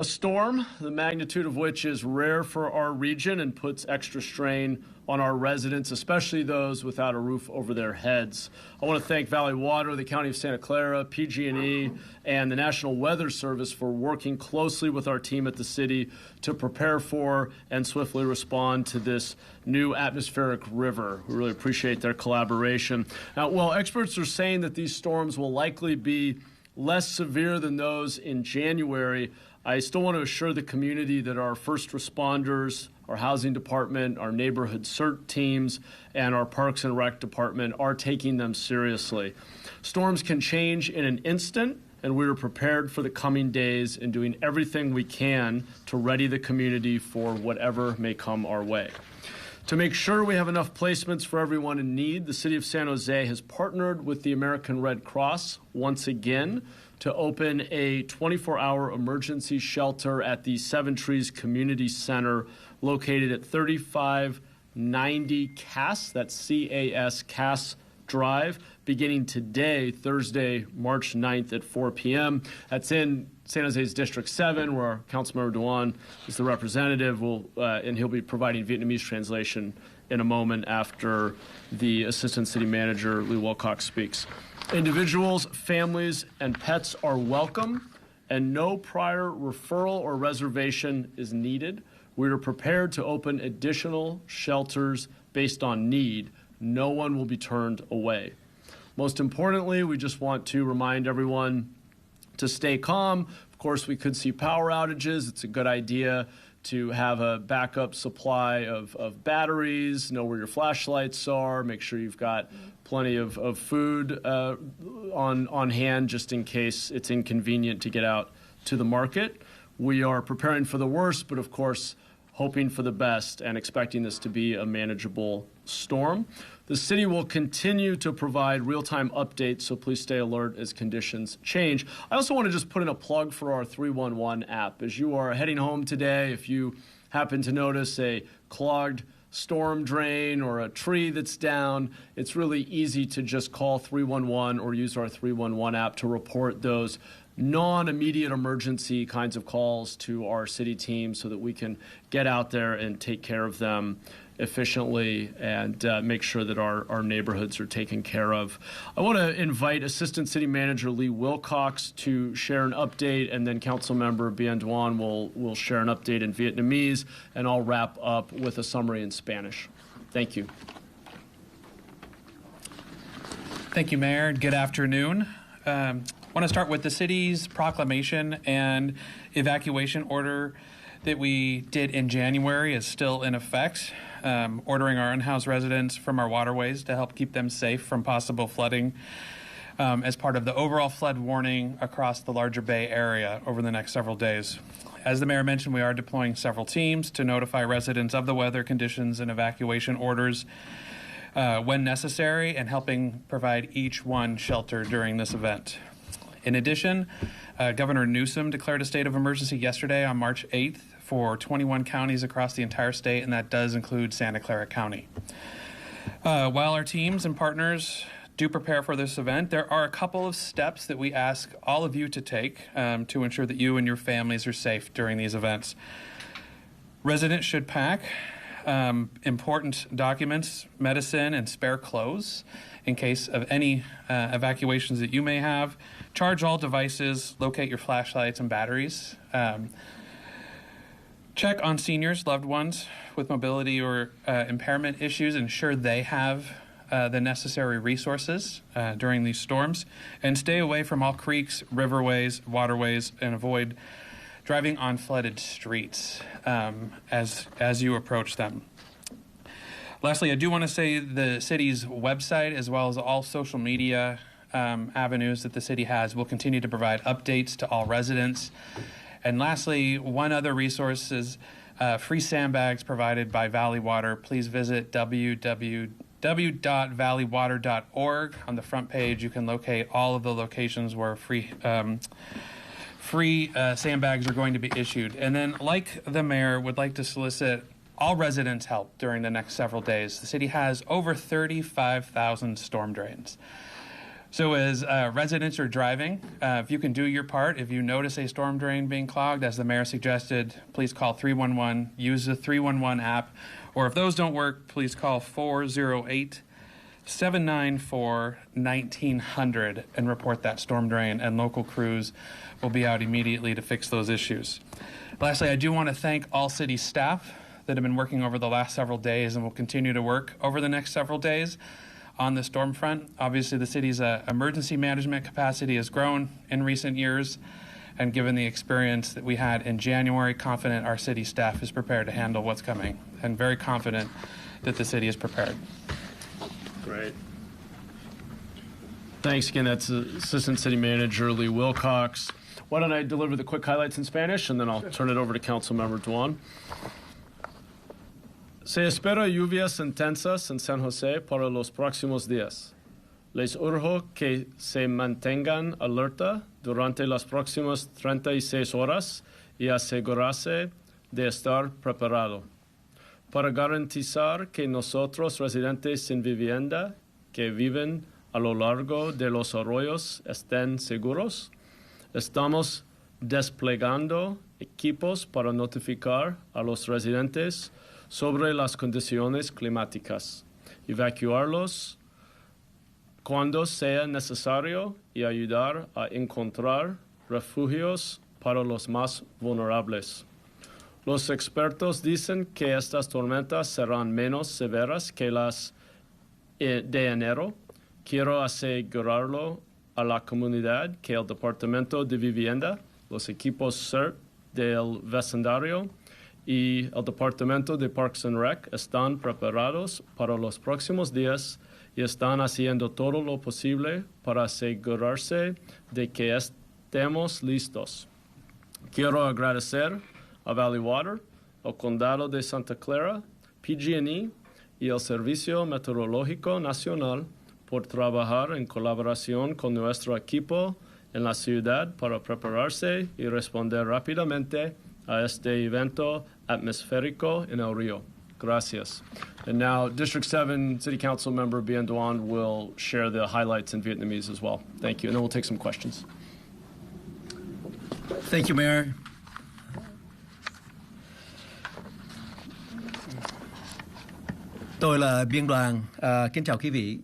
A storm, the magnitude of which is rare for our region and puts extra strain on our residents, especially those without a roof over their heads. I want to thank Valley Water, the County of Santa Clara, PG&E, and the National Weather Service for working closely with our team at the city to prepare for and swiftly respond to this new atmospheric river. We really appreciate their collaboration. Now, while experts are saying that these storms will likely be less severe than those in January, I still want to assure the community that our first responders, our housing department, our neighborhood CERT teams, and our Parks and Rec department are taking them seriously. Storms can change in an instant, and we are prepared for the coming days and doing everything we can to ready the community for whatever may come our way. To make sure we have enough placements for everyone in need, the City of San Jose has partnered with the American Red Cross once again to open a 24-hour emergency shelter at the Seven Trees Community Center located at 3590 Cass, that's C-A-S, Cass Drive, beginning today, Thursday, March 9th at 4 p.m. That's in San Jose's District 7, where our Councilmember Dewan is the representative, and he'll be providing Vietnamese translation in a moment after the Assistant City Manager, Lee Wilcox, speaks. Individuals, families, and pets are welcome, and no prior referral or reservation is needed. We are prepared to open additional shelters based on need. No one will be turned away. Most importantly, we just want to remind everyone to stay calm. Of course, we could see power outages. It's a good idea to have a backup supply of batteries, know where your flashlights are, make sure you've got plenty of food on hand just in case it's inconvenient to get out to the market. We are preparing for the worst, but of course, hoping for the best and expecting this to be a manageable storm. The city will continue to provide real-time updates, so please stay alert as conditions change. I also want to just put in a plug for our 311 app. As you are heading home today, if you happen to notice a clogged storm drain or a tree that's down, it's really easy to just call 311 or use our 311 app to report those non-immediate emergency kinds of calls to our city team so that we can get out there and take care of them efficiently and make sure that our neighborhoods are taken care of. I want to invite Assistant City Manager Lee Wilcox to share an update, and then Councilmember Bien Duan will share an update in Vietnamese, and I'll wrap up with a summary in Spanish. Thank you. Thank you, Mayor. Good afternoon. I want to start with the city's proclamation and evacuation order that we did in January is still in effect, ordering our unhoused residents from our waterways to help keep them safe from possible flooding as part of the overall flood warning across the larger Bay Area over the next several days. As the mayor mentioned, we are deploying several teams to notify residents of the weather conditions and evacuation orders when necessary, and helping provide each one shelter during this event. In addition, Governor Newsom declared a state of emergency yesterday on March 8th for 21 counties across the entire state, and that does include Santa Clara County. While our teams and partners do prepare for this event, there are a couple of steps that we ask all of you to take to ensure that you and your families are safe during these events. Residents should pack important documents, medicine, and spare clothes in case of any evacuations that you may have. Charge all devices, locate your flashlights and batteries. Check on seniors, loved ones with mobility or impairment issues, ensure they have the necessary resources during these storms, and stay away from all creeks, riverways, waterways, and avoid driving on flooded streets as you approach them. Lastly, I do want to say the city's website, as well as all social media avenues that the city has, will continue to provide updates to all residents. And lastly, one other resource is free sandbags provided by Valley Water. Please visit www.valleywater.org. On the front page, you can locate all of the locations where free sandbags are going to be issued. And then, like the mayor, would like to solicit all residents' help during the next several days. The city has over 35,000 storm drains. So as residents are driving, if you can do your part, if you notice a storm drain being clogged, as the mayor suggested, please call 311, use the 311 app, or if those don't work, please call 408-794-1900 and report that storm drain, and local crews will be out immediately to fix those issues. Lastly, I do want to thank all city staff that have been working over the last several days and will continue to work over the next several days on the storm front. Obviously, the city's emergency management capacity has grown in recent years, and given the experience that we had in January, confident our city staff is prepared to handle what's coming, and very confident that the city is prepared. Great. Thanks again. That's Assistant City Manager Lee Wilcox. Why don't I deliver the quick highlights in Spanish, and then I'll turn it over to Councilmember Duan. Se espera lluvias intensas en San José para los próximos días. Les urjo que se mantengan alerta durante las próximas 36 horas y asegurarse de estar preparado. Para garantizar que nosotros, residentes sin vivienda que viven a lo largo de los arroyos, estén seguros, estamos desplegando equipos para notificar a los residentes sobre las condiciones climáticas, evacuarlos cuando sea necesario y ayudar a encontrar refugios para los más vulnerables. Los expertos dicen que estas tormentas serán menos severas que las de enero. Quiero asegurarlo a la comunidad que el Departamento de Vivienda, los equipos CERT del vecindario y el Departamento de Parks and Rec están preparados para los próximos días y están haciendo todo lo posible para asegurarse de que estemos listos. Quiero agradecer a Valley Water, al Condado de Santa Clara, PG&E y el Servicio Meteorológico Nacional por trabajar en colaboración con nuestro equipo en la ciudad para prepararse y responder rápidamente a este evento atmosférico en el río. Gracias. And now, District 7 City Council Member Bien Duan will share the highlights in Vietnamese as well. Thank you. And then we'll take some questions. Thank you, Mayor. Tôi là Biên Đoàn, kính chào quý vị,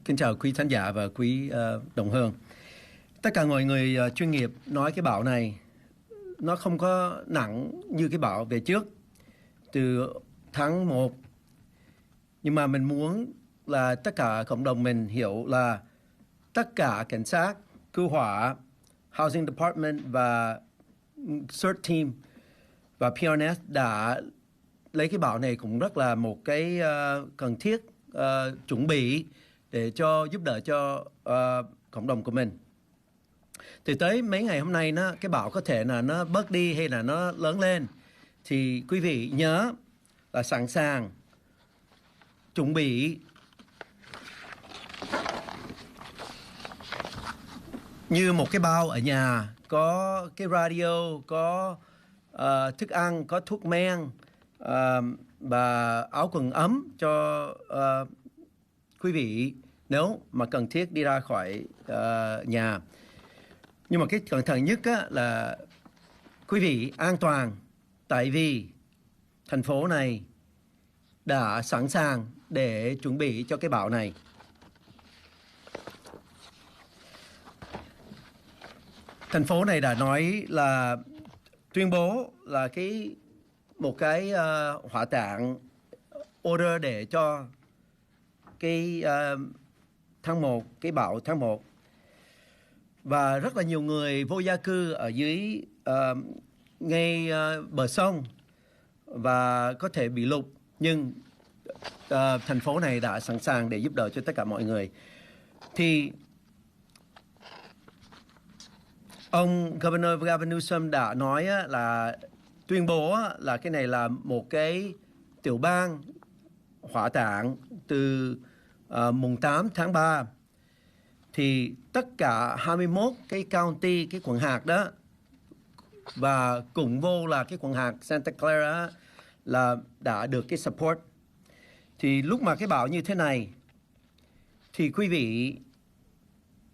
kính chào quý khán giả và quý đồng hương. Tất cả mọi người chuyên nghiệp nói cái bão này nó không có nặng như cái bão về trước từ tháng 1. Nhưng mà mình muốn là tất cả cộng đồng mình hiểu là tất cả cảnh sát, cứu hỏa, Housing Department và CERT Team và preparedness đã lấy cái bão này cũng rất là một cái cần thiết chuẩn bị để giúp đỡ cho cộng đồng của mình. Thì tới mấy ngày hôm nay cái bão có thể là nó bớt đi hay là nó lớn lên, thì quý vị nhớ là sẵn sàng chuẩn bị như một cái bao ở nhà, có cái radio, có thức ăn, có thuốc men và áo quần ấm cho quý vị nếu mà cần thiết đi ra khỏi nhà. Nhưng mà cái cẩn thận nhất là quý vị an toàn, tại vì thành phố này đã sẵn sàng để chuẩn bị cho cái bão này. Thành phố này đã nói là tuyên bố là một cái hỏa táng order để cho cái tháng 1, cái bão tháng 1. Và rất là nhiều người vô gia cư ở dưới ngay bờ sông và có thể bị lụt, nhưng thành phố này đã sẵn sàng để giúp đỡ cho tất cả mọi người. Thì ông Governor Gavin Newsom đã nói là tuyên bố là cái này là một cái tiểu bang hỏa táng từ mùng 8 tháng 3. Thì tất cả 21 cái county, cái quận hạt đó, và cùng vô là cái quận hạt Santa Clara là đã được cái support. Thì lúc mà cái bão như thế này thì quý vị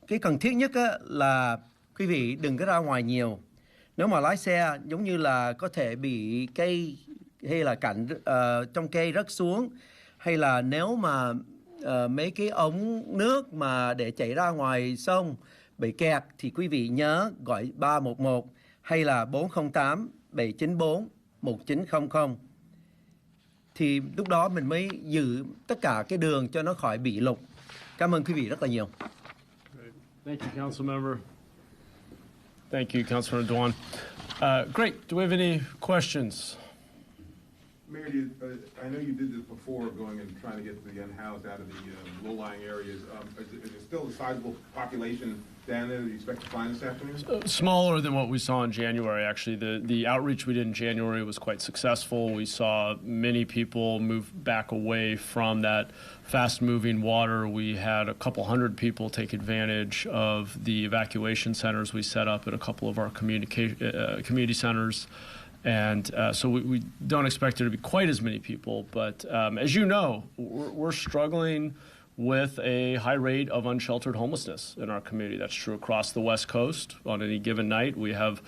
cái cần thiết nhất á, là quý vị đừng có ra ngoài nhiều. Nếu mà lái xe giống như là có thể bị cây hay là cạnh trong cây rớt xuống, hay là nếu mà mấy cái ống nước mà để chảy ra ngoài sông bị kẹt thì quý vị nhớ gọi 311 hay là 408 794 1900. Thì lúc đó mình mới giữ tất cả cái đường cho nó khỏi bị lục. Cảm ơn quý vị rất là nhiều. Thank you, Council Member. Thank you, Councilor Dewan. Great. Do we have any questions? Mayor, I know you did this before, going and trying to get the unhoused out of the low-lying areas. Is there still a sizable population down there that you expect to find this afternoon? Smaller than what we saw in January, actually. The outreach we did in January was quite successful. We saw many people move back away from that fast-moving water. We had a couple hundred people take advantage of the evacuation centers we set up at a couple of our community centers. And so we don't expect there to be quite as many people. But as you know, we're struggling with a high rate of unsheltered homelessness in our community. That's true across the West Coast. On any given night, we have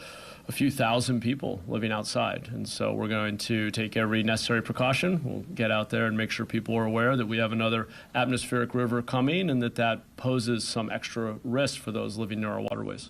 a few thousand people living outside. And so we're going to take every necessary precaution. We'll get out there and make sure people are aware that we have another atmospheric river coming and that poses some extra risk for those living near our waterways.